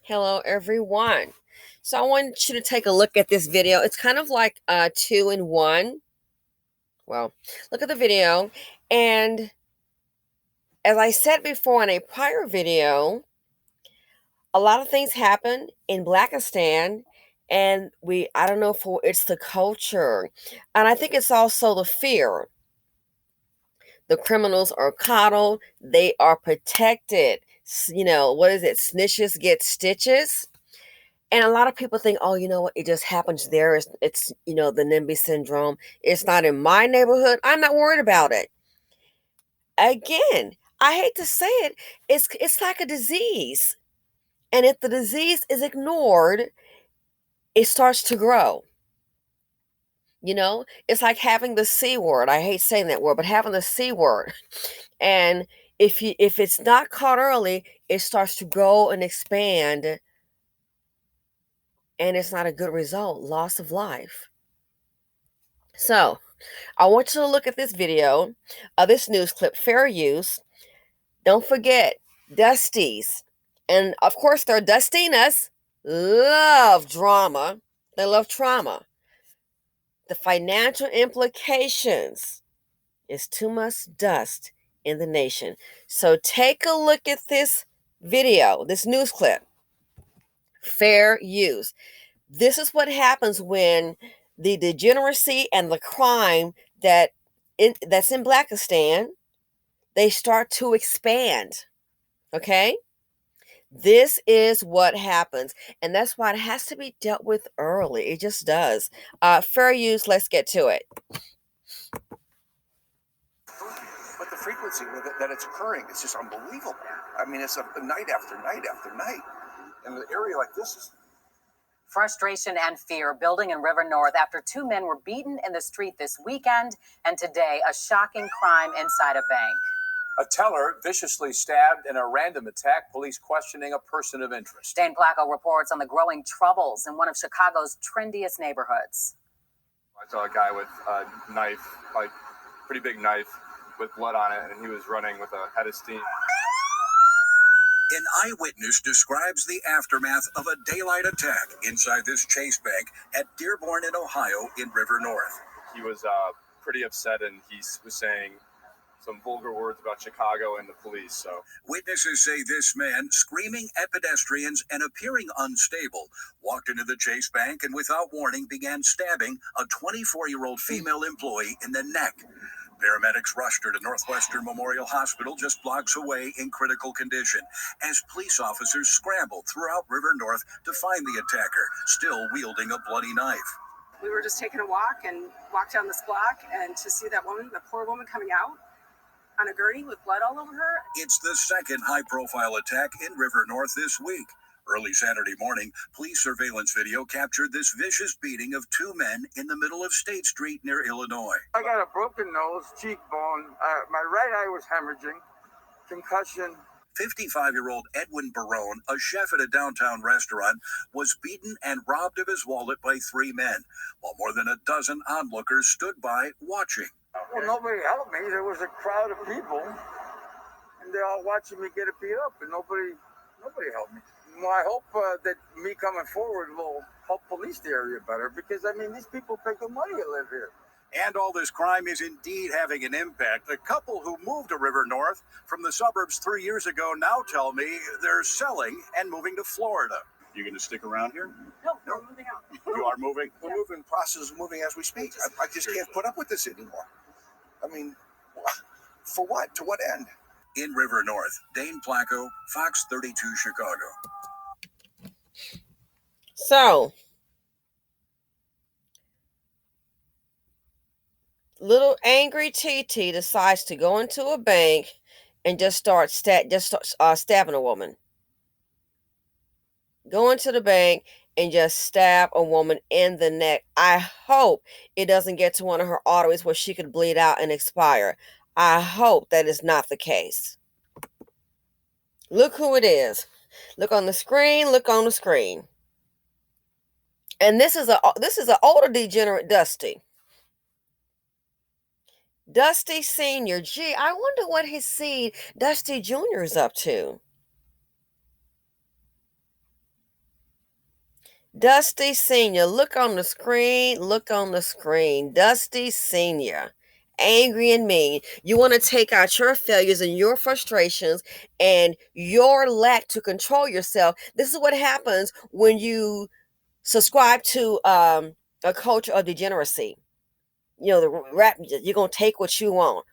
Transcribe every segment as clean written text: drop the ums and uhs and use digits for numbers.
Hello, everyone. So I want you to take a look at this video. It's kind of like two in one. Well, look at the video. And as I said before in a prior video, a lot of things happen in Blakistan. And I don't know if it's the culture. And I think it's also the fear. The criminals are coddled. They are protected. What is it? Snitches get stitches. And a lot of people think, oh, you know what? It just happens there. It's the NIMBY syndrome. It's not in my neighborhood. I'm not worried about it. Again, I hate to say it. It's like a disease. And if the disease is ignored, it starts to grow. It's like having the C word. I hate saying that word, but having the C word. And if it's not caught early, it starts to grow and expand. And it's not a good result. Loss of life. So, I want you to look at this video, this news clip, fair use. Don't forget, Dusties. And of course, their Dustinas love drama. They love trauma. The financial implications is too much dust in the nation. So take a look at this video, this news clip. Fair use. This is what happens when the degeneracy and the crime that's in Blakistan, they start to expand. Okay? This is what happens. And that's why it has to be dealt with early. It just does. Fair use, let's get to it. But the frequency with it that it's occurring is just unbelievable. I mean, it's a night after night after night. And an area like this is... Frustration and fear building in River North after two men were beaten in the street this weekend, and today a shocking crime inside a bank. A teller viciously stabbed in a random attack, police questioning a person of interest. Dane Placco reports on the growing troubles in one of Chicago's trendiest neighborhoods. I saw a guy with a knife, like pretty big knife, with blood on it, and he was running with a head of steam. An eyewitness describes the aftermath of a daylight attack inside this Chase Bank at Dearborn in Ohio in River North. He was pretty upset, and he was saying some vulgar words about Chicago and the police. So witnesses say this man, screaming at pedestrians and appearing unstable, walked into the Chase Bank and without warning began stabbing a 24-year-old female employee in the neck. Paramedics rushed her to Northwestern Memorial Hospital just blocks away in critical condition as police officers scrambled throughout River North to find the attacker, still wielding a bloody knife. We were just taking a walk and walked down this block, and to see that woman, the poor woman, coming out on a gurney with blood all over her. It's the second high-profile attack in River North this week. Early Saturday morning, police surveillance video captured this vicious beating of two men in the middle of State Street near Illinois. I got a broken nose, cheekbone, my right eye was hemorrhaging, concussion. 55-year-old Edwin Barone, a chef at a downtown restaurant, was beaten and robbed of his wallet by three men, while more than a dozen onlookers stood by watching. Well, nobody helped me. There was a crowd of people, and they're all watching me get beat up, and nobody helped me. Well, I hope that me coming forward will help police the area better, because, I mean, these people pay good money to live here. And all this crime is indeed having an impact. The couple who moved to River North from the suburbs 3 years ago now tell me they're selling and moving to Florida. You going to stick around here? No, we're moving out. You are moving? We're moving, process of moving as we speak. I just can't put up with this anymore. I mean, for what? To what end? In River North, Dane Placco, Fox 32 Chicago. So, little angry TT decides to go into a bank and just start stabbing a woman. Go into the bank and just stab a woman in the neck. I hope it doesn't get to one of her arteries where she could bleed out and expire. I hope that is not the case. Look who it is. Look on the screen. Look on the screen. And this is an older degenerate Dusty. Dusty Sr. Gee, I wonder what his seed Dusty Jr. is up to. Dusty Sr., look on the screen, look on the screen. Dusty Sr., angry and mean. You want to take out your failures and your frustrations and your lack to control yourself. This is what happens when you subscribe to a culture of degeneracy. You know, the rap, you're going to take what you want.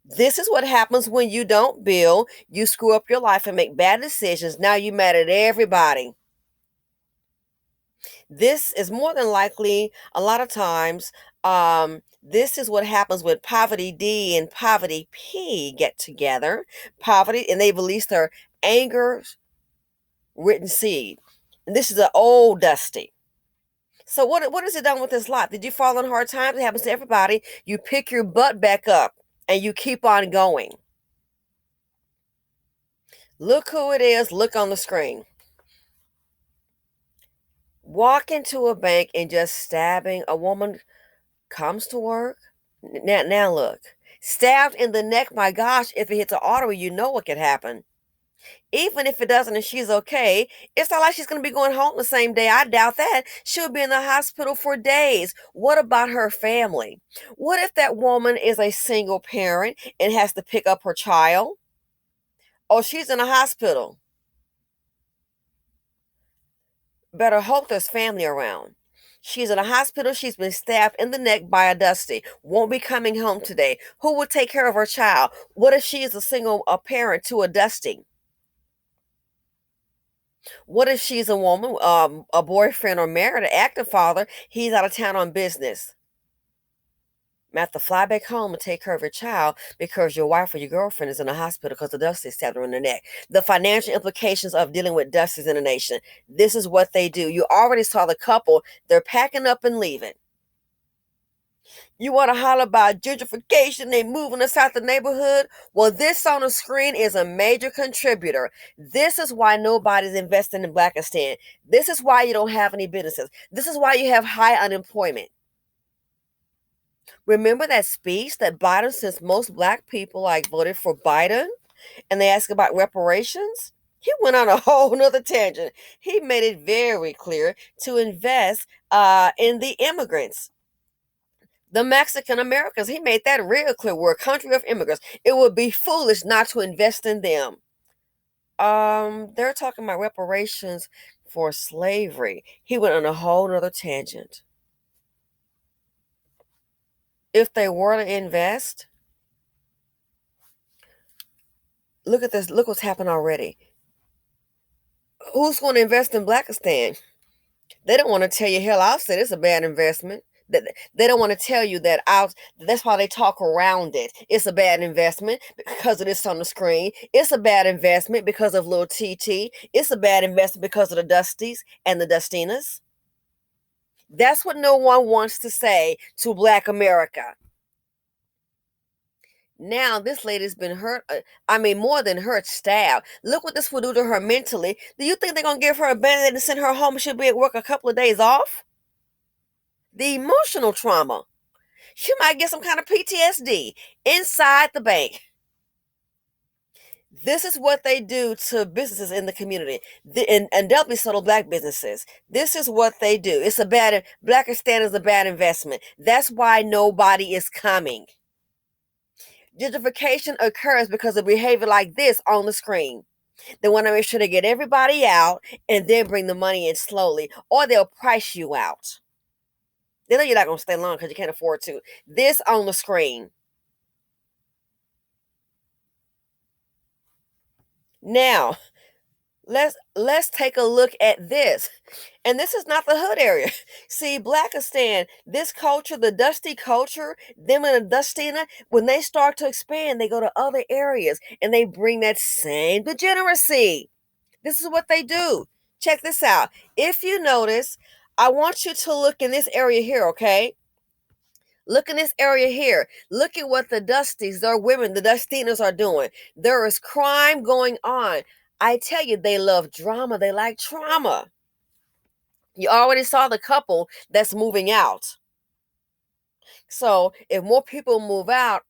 This is what happens when you don't build, you screw up your life and make bad decisions. Now you mad at everybody. This is more than likely, a lot of times, this is what happens when Poverty D and Poverty P get together. Poverty, and they release their anger written seed. And this is an old Dusty. So what has it done with his life? Did you fall on hard times? It happens to everybody. You pick your butt back up and you keep on going. Look who it is. Look on the screen. Walk into a bank and just stabbing a woman comes to work. Now look. Stabbed in the neck, my gosh, if it hits an artery, you know what could happen. Even if it doesn't and she's okay, it's not like she's going to be going home the same day. I doubt that. She'll be in the hospital for days. What about her family? What if that woman is a single parent and has to pick up her child? Or she's in a hospital. Better hope there's family around. She's in a hospital. She's been stabbed in the neck by a Dusty. Won't be coming home today. Who will take care of her child? What if she is a parent to a Dusty? What if she's a woman, a boyfriend or married, an active father? He's out of town on business. You have to fly back home and take care of your child because your wife or your girlfriend is in the hospital because the Dusty stabbed her in the neck. The financial implications of dealing with Dusties in the nation. This is what they do. You already saw the couple. They're packing up and leaving. You want to holler about gentrification, they moving us out the neighborhood? Well, this on the screen is a major contributor. This is why nobody's investing in Blakistan. This is why you don't have any businesses. This is why you have high unemployment. Remember that speech that Biden, since most black people voted for Biden, and they asked about reparations? He went on a whole nother tangent. He made it very clear to invest in the immigrants. The Mexican Americans, he made that real clear. We're a country of immigrants. It would be foolish not to invest in them. They're talking about reparations for slavery. He went on a whole nother tangent. If they were to invest, look at this. Look what's happened already. Who's going to invest in Blakistan? They don't want to tell you, hell, I'll say it's a bad investment. They don't want to tell you that out. That's why they talk around it. It's a bad investment because of this on the screen. It's a bad investment because of little TT. It's a bad investment because of the Dusties and the Dustinas. That's what no one wants to say to Black America. Now this lady's been hurt. More than hurt, stabbed. Look what this will do to her mentally. Do you think they're going to give her a band-aid and send her home and she'll be at work a couple of days off? The emotional trauma. She might get some kind of PTSD inside the bank. This is what they do to businesses in the community, and definitely subtle black businesses. This is what they do. Blakistan is a bad investment. That's why nobody is coming. Gentrification occurs because of behavior like this on the screen. They want to make sure they get everybody out and then bring the money in slowly, or they'll price you out. They know you're not going to stay long because you can't afford to. This on the screen. Now, let's take a look at this. And this is not the hood area. See, Blakistan, this culture, the Dusty culture, them and the Dustina, when they start to expand, they go to other areas and they bring that same degeneracy. This is what they do. Check this out. If you notice, I want you to look in this area here, okay? Look in this area here. Look at what the Dusties, their women, the Dustinas are doing. There is crime going on. I tell you, they love drama. They like trauma. You already saw the couple that's moving out. So if more people move out,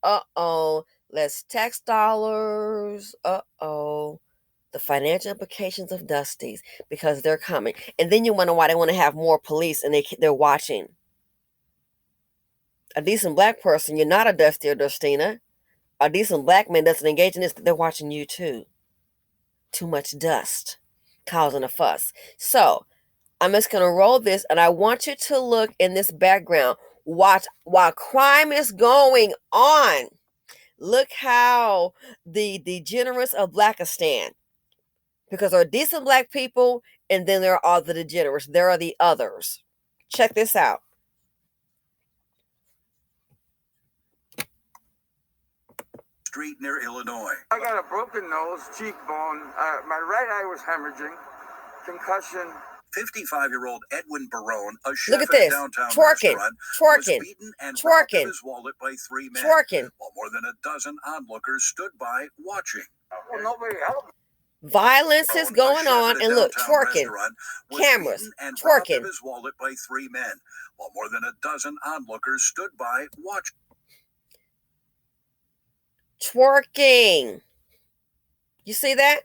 less tax dollars, The financial implications of Dusties, because they're coming. And then you wonder why they want to have more police and they're watching. A decent black person, you're not a Dusty or Dustina. A decent black man doesn't engage in this, they're watching you too. Too much dust causing a fuss. So I'm just going to roll this, and I want you to look in this background. Watch while crime is going on. Look how the degenerates of Blakistan, because there are decent black people, and then there are the degenerates. There are the others. Check this out. Street near Illinois. I got a broken nose, cheekbone. My right eye was hemorrhaging, concussion. 55-year-old Edwin Barone, a chef Look at at a this. downtown Twerking, restaurant, was twerking, beaten and robbed of twerking, his wallet by 3 men, twerking. while more than a dozen onlookers stood by watching. Well, nobody helped me. Violence is going on, and look, twerking, cameras, and robbed of twerking. his wallet by 3 men, while more than a dozen onlookers stood by watching. Twerking. You see that?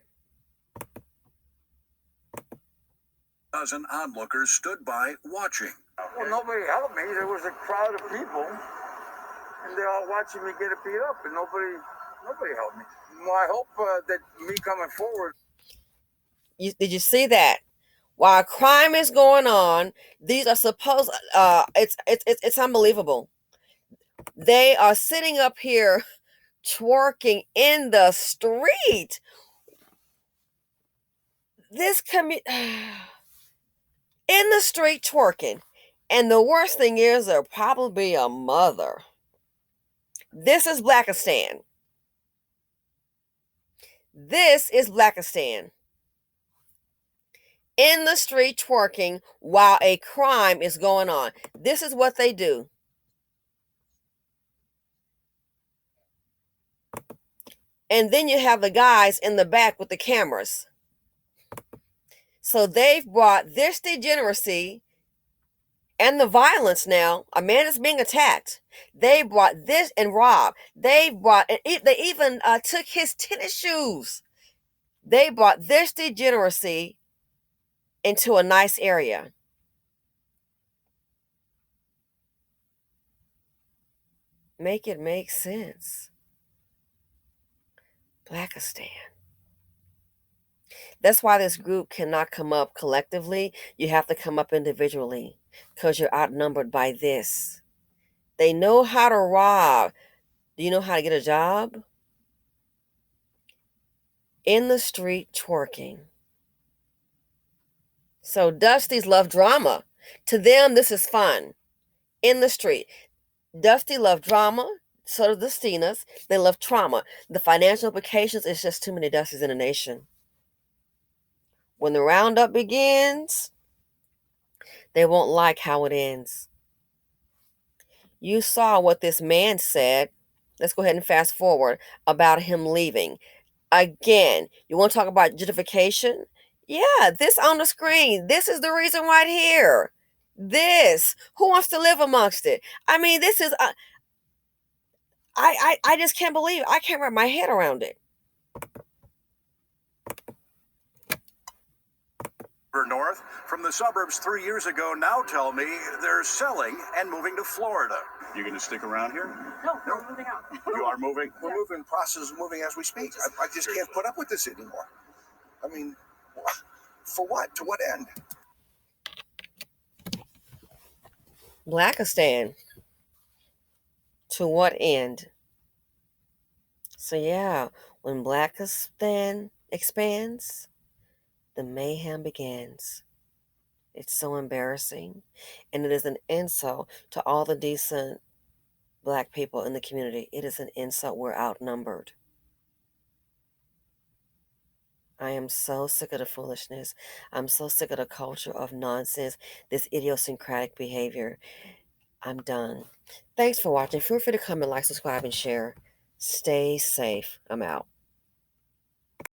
Dozen onlookers stood by watching. Well, nobody helped me. There was a crowd of people, and they're all watching me get beat up, and nobody helped me. Well, I hope that me coming forward. Did you see that? While crime is going on, these are supposed. It's unbelievable. They are sitting up here twerking in the street. This in the street twerking. And the worst thing is there'll probably be a mother. This is Blakistan. This is Blakistan. In the street twerking while a crime is going on. This is what they do. And then you have the guys in the back with the cameras. So they've brought this degeneracy and the violence now. A man is being attacked. They brought this and robbed. They even took his tennis shoes. They brought this degeneracy into a nice area. Make it make sense. Blakistan. That's why this group cannot come up collectively. You have to come up individually because you're outnumbered by this. They know how to rob. Do you know how to get a job? In the street twerking. So Dusties love drama. To them, this is fun. In the street. Dusty love drama. So do the Stinas. They love trauma. The financial implications is just too many Dusties in the nation. When the roundup begins, they won't like how it ends. You saw what this man said. Let's go ahead and fast forward about him leaving. Again, you want to talk about gentrification? Yeah, this on the screen. This is the reason right here. This. Who wants to live amongst it? I mean, this is... I just can't believe it. I can't wrap my head around it. North from the suburbs 3 years ago now tell me they're selling and moving to Florida. You going to stick around here? No, we're moving out. You are moving? We're moving, process is moving as we speak. I just can't put up with this anymore. I mean, for what? To what end? Blakistan. To what end? So yeah, when Blakistan expands, the mayhem begins. It's so embarrassing. And it is an insult to all the decent black people in the community. It is an insult. We're outnumbered. I am so sick of the foolishness. I'm so sick of the culture of nonsense, this idiosyncratic behavior. I'm done. Thanks for watching. Feel free to comment, like, subscribe, and share. Stay safe. I'm out.